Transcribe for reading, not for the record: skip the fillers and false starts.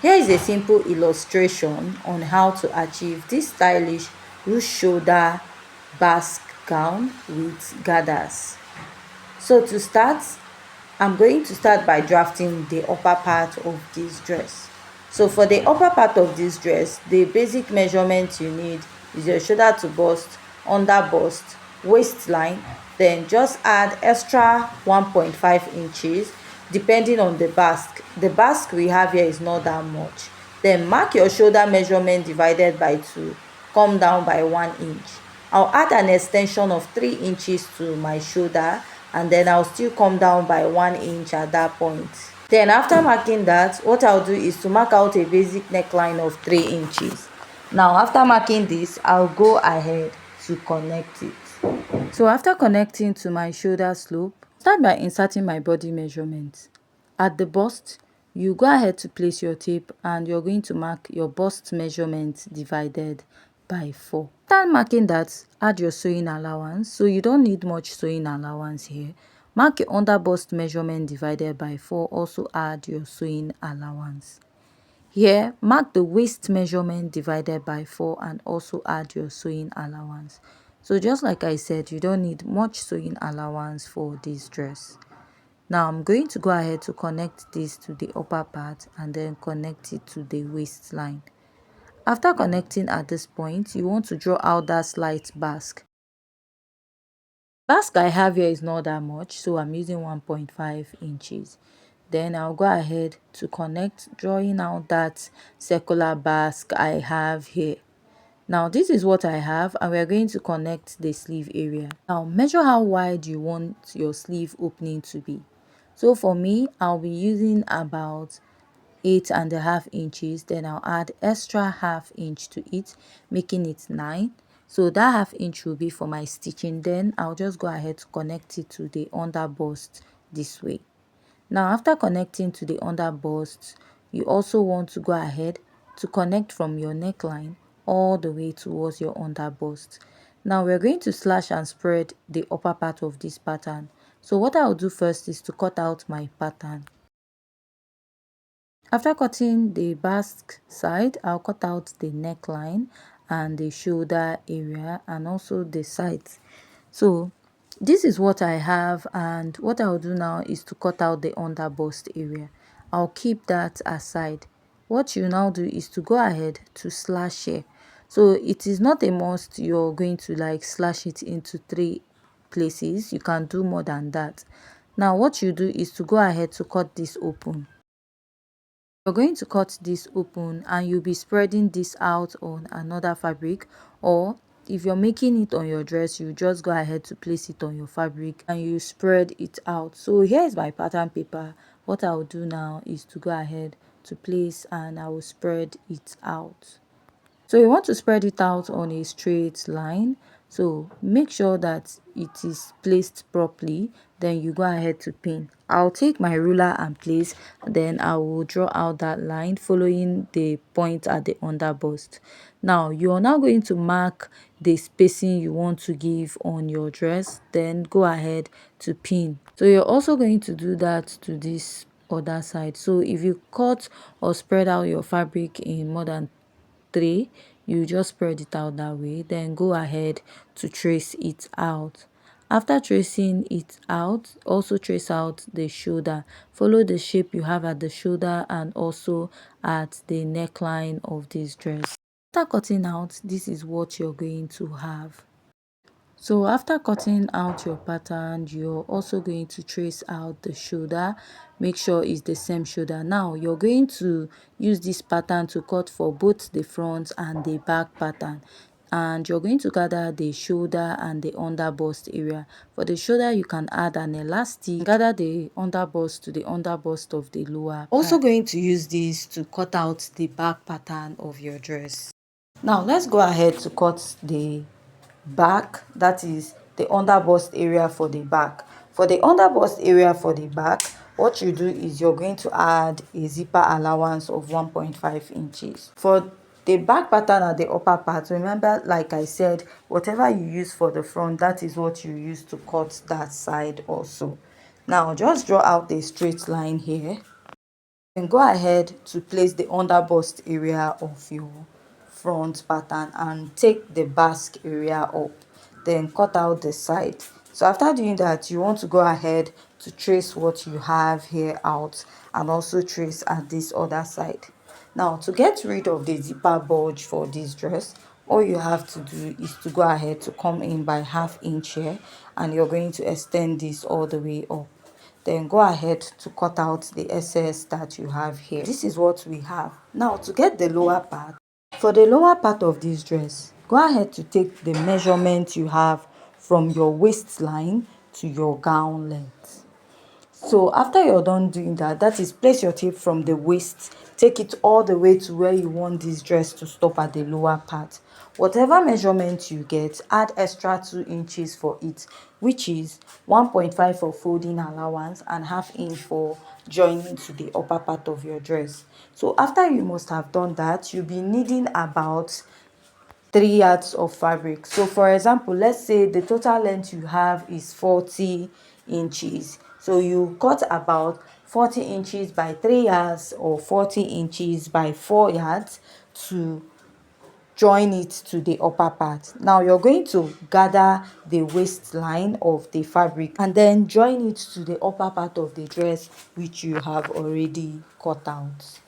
Here is a simple illustration on how to achieve this stylish ruched shoulder basque gown with gathers. So to start, I'm going to start by drafting the upper part of this dress. So for the upper part of this dress, the basic measurements you need is your shoulder to bust, under bust, waistline, then just add extra 1.5 inches depending on the basque. The basque we have here is not that much. Then mark your shoulder measurement divided by 2, come down by 1 inch. I'll add an extension of 3 inches to my shoulder, and then I'll still come down by 1 inch at that point. Then after marking that, what I'll do is to mark out a basic neckline of 3 inches. Now after marking this, I'll go ahead to connect it. So after connecting to my shoulder slope, start by inserting my body measurements. At the bust, you go ahead to place your tape and you're going to mark your bust measurement divided by 4. After marking that, add your sewing allowance. So you don't need much sewing allowance here. Mark your under bust measurement divided by 4. Also add your sewing allowance. Here, mark the waist measurement divided by 4 and also add your sewing allowance. So just like I said, you don't need much sewing allowance for this dress. Now I'm going to go ahead to connect this to the upper part and then connect it to the waistline. After connecting at this point, you want to draw out that slight basque. Basque I have here is not that much, so I'm using 1.5 inches. Then I'll go ahead to connect, drawing out that circular basque I have here. Now this is what I have, and we're going to connect the sleeve area. Now measure how wide you want your sleeve opening to be. So for me, I'll be using about 8.5 inches. Then I'll add extra half inch to it, making it 9. So that half inch will be for my stitching. Then I'll just go ahead to connect it to the under bust this way. Now after connecting to the under bust, you also want to go ahead to connect from your neckline all the way towards your under bust. Now we're going to slash and spread the upper part of this pattern. So what I'll do first is to cut out my pattern. After cutting the basque side, I'll cut out the neckline and the shoulder area and also the sides. So this is what I have, and what I'll do now is to cut out the under bust area. I'll keep that aside. What you now do is to go ahead to slash here. So it is not a must you're going to like slash it into 3 places. You can do more than that. Now what you do is to go ahead to cut this open. You're going to cut this open and you'll be spreading this out on another fabric, or if you're making it on your dress, you just go ahead to place it on your fabric and you spread it out. So here's my pattern paper. What I'll do now is to go ahead to place and I will spread it out. So you want to spread it out on a straight line. So make sure that it is placed properly. Then you go ahead to pin. I'll take my ruler and place. Then I will draw out that line following the point at the under bust. Now you are now going to mark the spacing you want to give on your dress. Then go ahead to pin. So you're also going to do that to this other side. So if you cut or spread out your fabric in more than 3, you just spread it out that way. Then go ahead to trace it out. After tracing it out, also trace out the shoulder. Follow the shape you have at the shoulder and also at the neckline of this dress. After cutting out, this is what you're going to have. So after cutting out your pattern, you're also going to trace out the shoulder. Make sure it's the same shoulder. Now you're going to use this pattern to cut for both the front and the back pattern, and you're going to gather the shoulder and the under bust area. For the shoulder, you can add an elastic, gather the under bust to the under bust of the lower part. Also going to use this to cut out the back pattern of your dress. Now let's go ahead to cut the back, that is the under bust area for the back. For the under bust area for the back, what you do is you're going to add a zipper allowance of 1.5 inches. For the back pattern at the upper part, remember, like I said, whatever you use for the front, that is what you use to cut that side also. Now just draw out a straight line here. Then go ahead to place the under bust area of your front pattern and take the basque area up, then cut out the side. So after doing that, you want to go ahead to trace what you have here out and also trace at this other side. Now, to get rid of the zipper bulge for this dress, all you have to do is to go ahead to come in by 1/2 inch here, and you're going to extend this all the way up. Then go ahead to cut out the excess that you have here. This is what we have. Now, to get the lower part, for the lower part of this dress, go ahead to take the measurement you have from your waistline to your gown length. So after you're done doing that, that is, place your tape from the waist, take it all the way to where you want this dress to stop at the lower part. Whatever measurement you get, add extra 2 inches for it, which is 1.5 for folding allowance and 1/2 inch for joining to the upper part of your dress. So after you must have done that, you'll be needing about 3 yards of fabric. So for example, let's say the total length you have is 40 inches, so you cut about 40 inches by 3 yards or 40 inches by 4 yards to join it to the upper part. Now you're going to gather the waistline of the fabric and then join it to the upper part of the dress which you have already cut out.